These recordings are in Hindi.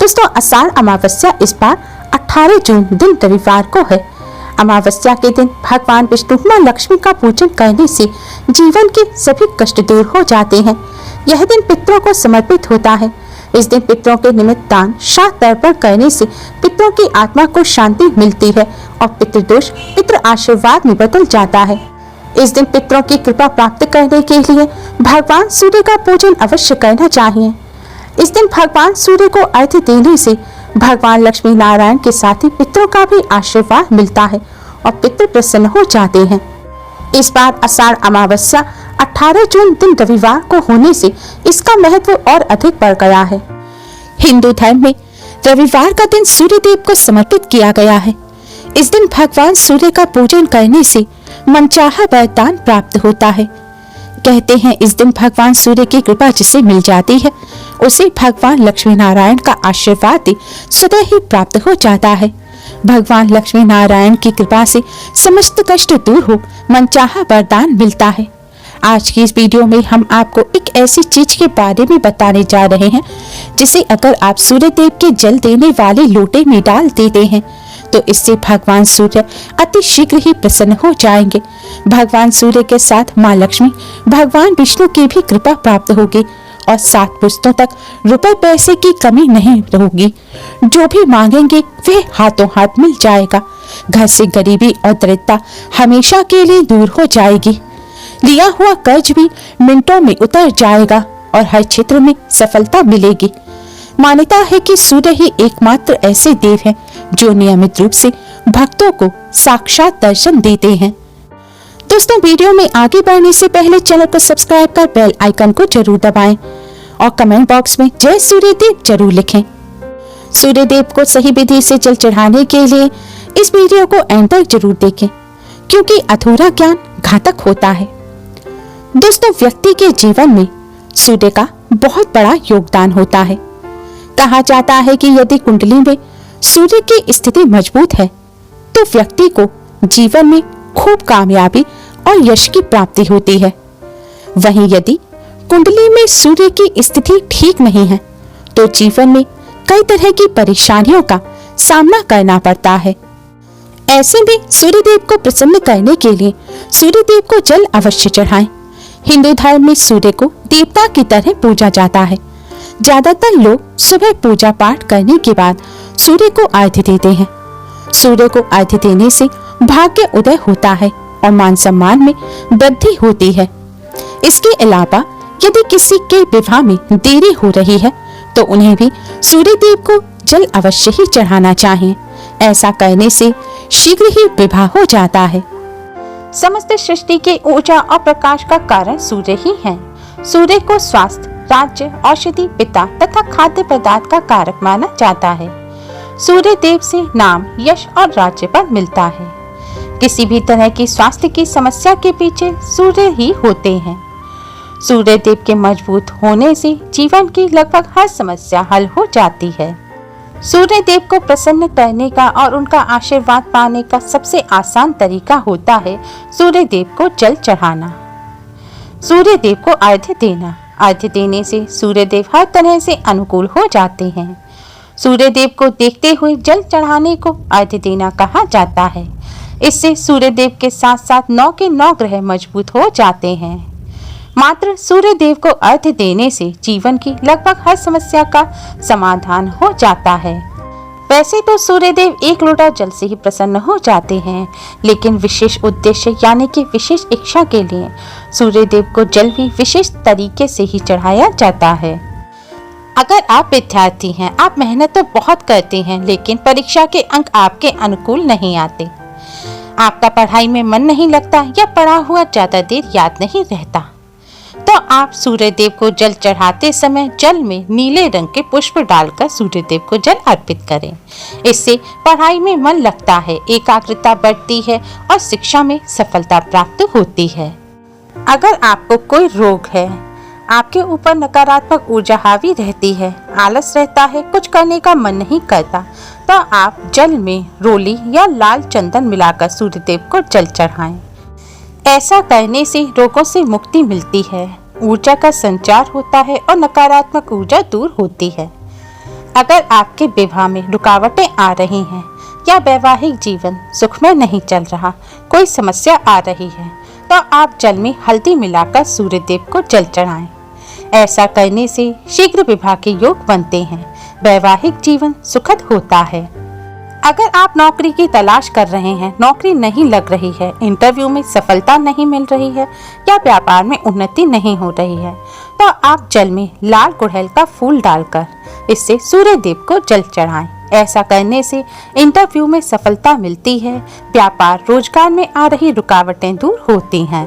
दोस्तों, आषाढ़ अमावस्या इस बार 18 जून दिन रविवार को है। अमावस्या के दिन भगवान विष्णु मां लक्ष्मी का पूजन करने से जीवन के सभी कष्ट दूर हो जाते हैं। यह दिन पितरों को समर्पित होता है। इस दिन पितरों के निमित्त दान श्राद्ध तर्पण करने से पितरों की आत्मा को शांति मिलती है और पितृदोष पितृ आशीर्वाद में बदल जाता है। इस दिन पितरों की कृपा प्राप्त करने के लिए भगवान सूर्य का पूजन अवश्य करना चाहिए। इस दिन भगवान सूर्य को अर्घ्य देने से भगवान लक्ष्मी नारायण के साथ ही पितरों का भी आशीर्वाद मिलता है और पितृ प्रसन्न हो जाते हैं। इस बार आषाढ़ अमावस्या 18 जून दिन रविवार को होने से इसका महत्व और अधिक बढ़ गया है। हिंदू धर्म में रविवार का दिन सूर्य देव को समर्पित किया गया है। इस दिन भगवान सूर्य का पूजन करने से मनचाहा वरदान प्राप्त होता है। कहते हैं इस दिन भगवान सूर्य की कृपा जिसे मिल जाती है उसे भगवान लक्ष्मी नारायण का आशीर्वाद सदा ही प्राप्त हो जाता है। भगवान लक्ष्मी नारायण की कृपा से समस्त कष्ट दूर हो मनचाहा वरदान मिलता है। आज की इस वीडियो में हम आपको एक ऐसी चीज के बारे में बताने जा रहे हैं जिसे अगर आप सूर्य देव के जल देने वाले लोटे में डाल देते हैं तो इससे भगवान सूर्य अति शीघ्र ही प्रसन्न हो जाएंगे। भगवान सूर्य के साथ माँ लक्ष्मी भगवान विष्णु की भी कृपा प्राप्त होगी और 7 पुश्तों तक रुपए पैसे की कमी नहीं होगी। जो भी मांगेंगे वे हाथों हाथ मिल जाएगा। घर से गरीबी और दरिद्रता हमेशा के लिए दूर हो जाएगी। लिया हुआ कर्ज भी मिनटों में उतर जाएगा और हर क्षेत्र में सफलता मिलेगी। मान्यता है कि सूर्य ही एकमात्र ऐसे देव हैं जो नियमित रूप से भक्तों को साक्षात दर्शन देते हैं। दोस्तों, वीडियो में आगे बढ़ने से पहले चैनल को सब्सक्राइब कर बेल आइकन को जरूर दबाएं और कमेंट बॉक्स में जय सूर्य देव जरूर लिखें। सूर्य देव को सही विधि से जल चढ़ाने के लिए इस वीडियो को एंड तक जरूर देखें क्योंकि अधूरा ज्ञान घातक होता है। दोस्तों, व्यक्ति के जीवन में सूर्य का बहुत बड़ा योगदान होता है। कहा जाता है कि यदि कुंडली में सूर्य की स्थिति मजबूत है तो व्यक्ति को जीवन में खूब कामयाबी और यश की प्राप्ति होती है। वहीं यदि कुंडली में सूर्य की स्थिति ठीक नहीं है तो जीवन में कई तरह की परेशानियों का सामना करना पड़ता है। ऐसे में सूर्य देव को प्रसन्न करने के लिए सूर्य देव को जल अवश्य चढ़ाएं। हिंदू धर्म में सूर्य को देवता की तरह पूजा जाता है। ज्यादातर लोग सुबह पूजा पाठ करने के बाद सूर्य को अर्घ्य देते हैं। सूर्य को अर्घ्य देने से भाग्य उदय होता है और मान सम्मान में वृद्धि होती है। इसके अलावा यदि किसी के विवाह में देरी हो रही है तो उन्हें भी सूर्य देव को जल अवश्य ही चढ़ाना चाहिए। ऐसा करने से शीघ्र ही विवाह हो जाता है। समस्त सृष्टि के ऊर्जा और प्रकाश का कारण सूर्य ही है। सूर्य को स्वास्थ्य, राज्य, औषधि, पिता तथा खाद्य पदार्थ का कारक माना जाता है। सूर्य देव से नाम, यश और राज्य पद मिलता है। किसी भी तरह की स्वास्थ्य की समस्या के पीछे सूर्य ही होते हैं। सूर्य देव के मजबूत होने से जीवन की लगभग हर समस्या हल हो जाती है। सूर्य देव को प्रसन्न करने का और उनका आशीर्वाद पाने का सबसे आसान तरीका होता है सूर्य देव को जल चढ़ाना। सूर्य देव को अर्घ्य देना। अर्घ्य देने से सूर्य देव हर तरह से अनुकूल हो जाते हैं। सूर्य देव को देखते हुए जल चढ़ाने को अर्घ्य देना कहा जाता है। इससे सूर्य देव के साथ साथ 9 के 9 ग्रह मजबूत हो जाते हैं। मात्र सूर्य देव को अर्घ्य देने से जीवन की लगभग हर समस्या का समाधान हो जाता है। वैसे तो सूर्य देव 1 लोटा जल से ही प्रसन्न हो जाते हैं, लेकिन विशेष उद्देश्य यानी कि विशेष इच्छा के लिए सूर्य देव को जल भी विशेष तरीके से ही चढ़ाया जाता है। अगर आप विद्यार्थी हैं, आप मेहनत तो बहुत करते हैं लेकिन परीक्षा के अंक आपके अनुकूल नहीं आते, आपका पढ़ाई में मन नहीं लगता या पढ़ा हुआ ज्यादा देर याद नहीं रहता, तो आप सूर्य देव को जल चढ़ाते समय जल में नीले रंग के पुष्प डालकर सूर्य देव को जल अर्पित करें। इससे पढ़ाई में मन लगता है, एकाग्रता बढ़ती है और शिक्षा में सफलता प्राप्त होती है। अगर आपको कोई रोग है, आपके ऊपर नकारात्मक ऊर्जा हावी रहती है, आलस रहता है, कुछ करने का मन नहीं करता, तो आप जल में रोली या लाल चंदन मिलाकर सूर्य देव को जल चढ़ाएं। ऐसा करने से रोगों से मुक्ति मिलती है, ऊर्जा का संचार होता है और नकारात्मक ऊर्जा दूर होती है। अगर आपके विवाह में रुकावटें आ रही हैं या वैवाहिक जीवन सुखमय नहीं चल रहा, कोई समस्या आ रही है, तो आप जल में हल्दी मिलाकर सूर्य देव को जल चढ़ाएं। ऐसा करने से शीघ्र विवाह के योग बनते हैं, वैवाहिक जीवन सुखद होता है। अगर आप नौकरी की तलाश कर रहे हैं, नौकरी नहीं लग रही है, इंटरव्यू में सफलता नहीं मिल रही है या व्यापार में उन्नति नहीं हो रही है, तो आप जल में लाल गुड़हल का फूल डालकर इससे सूर्य देव को जल चढ़ाएं। ऐसा करने से इंटरव्यू में सफलता मिलती है, व्यापार रोजगार में आ रही रुकावटें दूर होती हैं।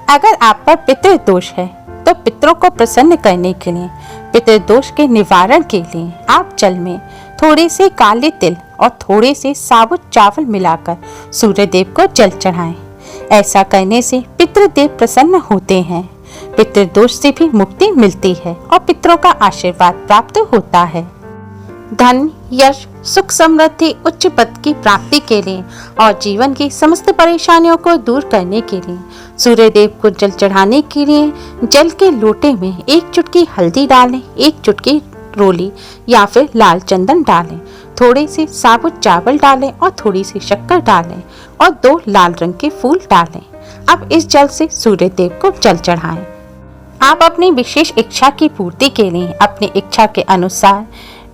अगर आप पर पितृदोष है तो पितरों को प्रसन्न करने के लिए, पितृदोष के निवारण के लिए आप जल में थोड़े से काले तिल और थोड़े से साबुत चावल मिलाकर सूर्य देव को जल चढ़ाएं। ऐसा करने से पितृदेव प्रसन्न होते हैं, पितृदोष से भी मुक्ति मिलती है और पितरों का आशीर्वाद प्राप्त होता है। धन, यश, सुख, समृद्धि, उच्च पद की प्राप्ति के लिए और जीवन की समस्त परेशानियों को दूर करने के लिए सूर्य देव को जल चढ़ाने के लिए जल के लोटे में 1 चुटकी हल्दी डालें, 1 चुटकी रोली या फिर लाल चंदन डालें, थोड़े से साबुत चावल डालें और थोड़ी सी शक्कर डालें और 2 लाल रंग के फूल डालें। अब इस जल से सूर्य देव को जल चढ़ाएं। आप अपनी विशेष इच्छा की पूर्ति के लिए अपनी इच्छा के अनुसार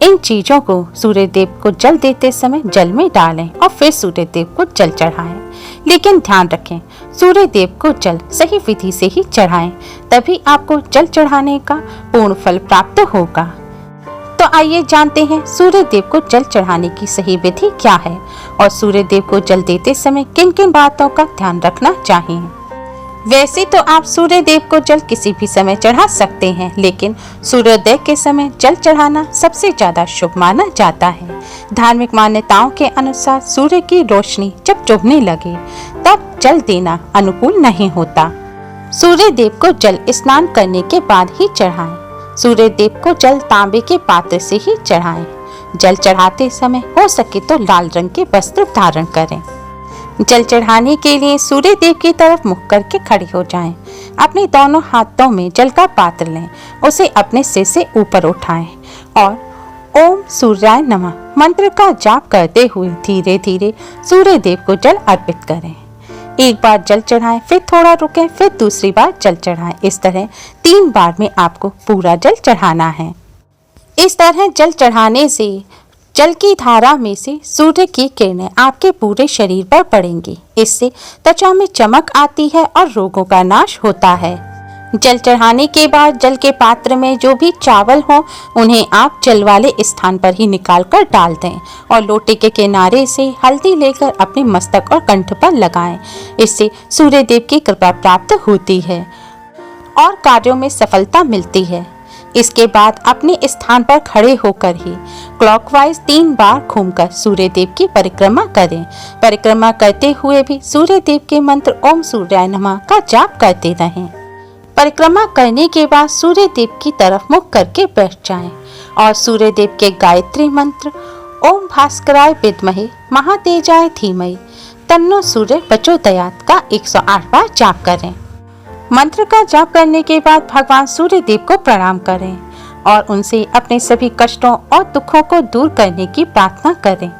इन चीजों को सूर्य देव को जल देते समय जल में डालें और फिर सूर्य देव को जल चढ़ाएं। लेकिन ध्यान रखें, सूर्य देव को जल सही विधि से ही चढ़ाएं, तभी आपको जल चढ़ाने का पूर्ण फल प्राप्त होगा। तो आइए जानते हैं सूर्य देव को जल चढ़ाने की सही विधि क्या है और सूर्य देव को जल देते समय किन किन बातों का ध्यान रखना चाहिए। वैसे तो आप सूर्य देव को जल किसी भी समय चढ़ा सकते हैं, लेकिन सूर्योदय के समय जल चढ़ाना सबसे ज्यादा शुभ माना जाता है। धार्मिक मान्यताओं के अनुसार सूर्य की रोशनी जब चुभने लगे तब जल देना अनुकूल नहीं होता। सूर्य देव को जल स्नान करने के बाद ही चढ़ाएं। सूर्य देव को जल तांबे के पात्र से ही चढ़ाएं। जल चढ़ाते समय हो सके तो लाल रंग के वस्त्र धारण करें। जल चढ़ाने के लिए सूर्य देव की तरफ मुख करके खड़े हो जाएं। अपने दोनों हाथों में जल का पात्र लें, उसे अपने सिर से ऊपर उठाएं और ओम सूर्याय नमः मंत्र का जाप करते हुए धीरे धीरे सूर्य देव को जल अर्पित करें। एक बार जल चढ़ाएं, फिर थोड़ा रुकें, फिर दूसरी बार जल चढ़ाएं। इस तरह 3 बार में आपको पूरा जल चढ़ाना है। इस तरह जल चढ़ाने से जल की धारा में से सूर्य की किरणें आपके पूरे शरीर पर पड़ेंगी। इससे त्वचा में चमक आती है और रोगों का नाश होता है। जल चढ़ाने के बाद जल के पात्र में जो भी चावल हो उन्हें आप जल वाले स्थान पर ही निकाल कर डाल दें और लोटे के किनारे से हल्दी लेकर अपने मस्तक और कंठ पर लगाएं। इससे सूर्य देव की कृपा प्राप्त होती है और कार्यों में सफलता मिलती है। इसके बाद अपने स्थान पर खड़े होकर ही क्लॉकवाइज 3 बार घूमकर सूर्य देव की परिक्रमा करें। परिक्रमा करते हुए भी सूर्य देव के मंत्र ओम सूर्याय नमः का जाप करते रहें। परिक्रमा करने के बाद सूर्य देव की तरफ मुख करके बैठ जाएं और सूर्य देव के गायत्री मंत्र ओम भास्कराय विद्महे महातेजाय धीमहि तन्नो सूर्य प्रचोदयात् का 108 बार जाप करें। मंत्र का जाप करने के बाद भगवान सूर्य देव को प्रणाम करें और उनसे अपने सभी कष्टों और दुखों को दूर करने की प्रार्थना करें।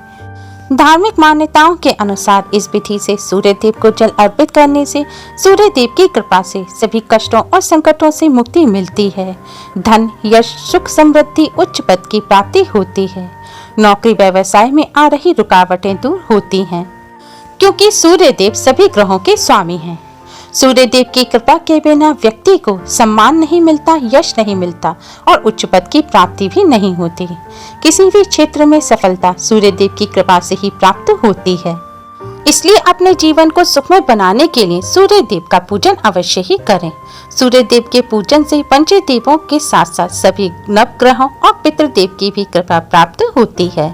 धार्मिक मान्यताओं के अनुसार इस विधि से सूर्य देव को जल अर्पित करने से सूर्य देव की कृपा से सभी कष्टों और संकटों से मुक्ति मिलती है। धन, यश, सुख, समृद्धि, उच्च पद की प्राप्ति होती है। नौकरी व्यवसाय में आ रही रुकावटें दूर होती हैं, क्योंकि सूर्य देव सभी ग्रहों के स्वामी हैं। सूर्य देव की कृपा के बिना व्यक्ति को सम्मान नहीं मिलता, यश नहीं मिलता और उच्च पद की प्राप्ति भी नहीं होती। किसी भी क्षेत्र में सफलता सूर्य देव की कृपा से ही प्राप्त होती है। इसलिए अपने जीवन को सुखमय बनाने के लिए सूर्य देव का पूजन अवश्य ही करें। सूर्य देव के पूजन से पंचदेवों के साथ साथ सभी नवग्रहों और पितृदेव की भी कृपा प्राप्त होती है।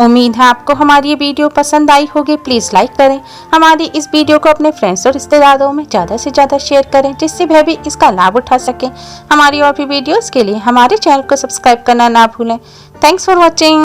उम्मीद है आपको हमारी ये वीडियो पसंद आई होगी। प्लीज लाइक करें। हमारी इस वीडियो को अपने फ्रेंड्स और रिश्तेदारों में ज्यादा से ज्यादा शेयर करें, जिससे वह भी इसका लाभ उठा सकें। हमारी और भी वीडियोस के लिए हमारे चैनल को सब्सक्राइब करना ना भूलें। Thanks for watching.